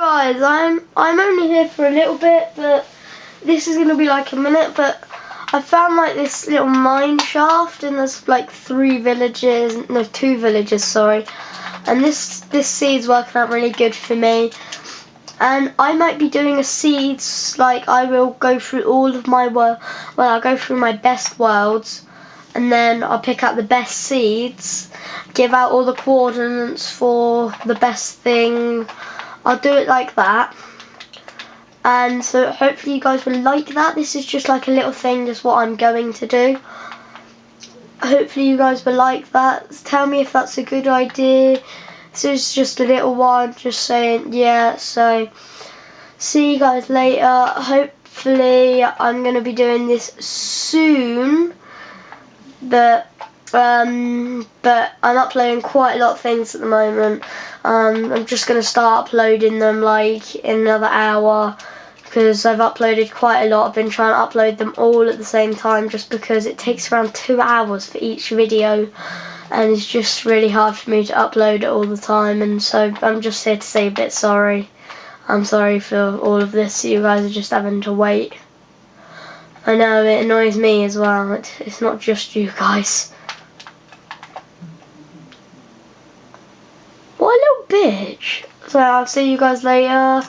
guys, I'm only here for a little bit, but this is gonna be like a minute. But I found like this little mine shaft, and there's like two villages, sorry. And this seed's working out really good for me. And I might be doing a seeds, like I will go through all of my I'll go through my best worlds, and then I'll pick out the best seeds, give out all the coordinates for the best thing. I'll do it like that. And so hopefully you guys will like that. This is just like a little thing, just what I'm going to do. Hopefully you guys will like that. Tell me if that's a good idea. This is just a little one, just saying, yeah. So see you guys later. Hopefully I'm going to be doing this soon. But I'm uploading quite a lot of things at the moment. I'm just going to start uploading them like in another hour, because I've uploaded quite a lot. I've been trying to upload them all at the same time, just because it takes around 2 hours for each video, and it's just really hard for me to upload it all the time. And so I'm just here to say a bit sorry. I'm sorry for all of this. You guys are just having to wait. I know it annoys me as well. It's not just you guys. What a little bitch. So I'll see you guys later.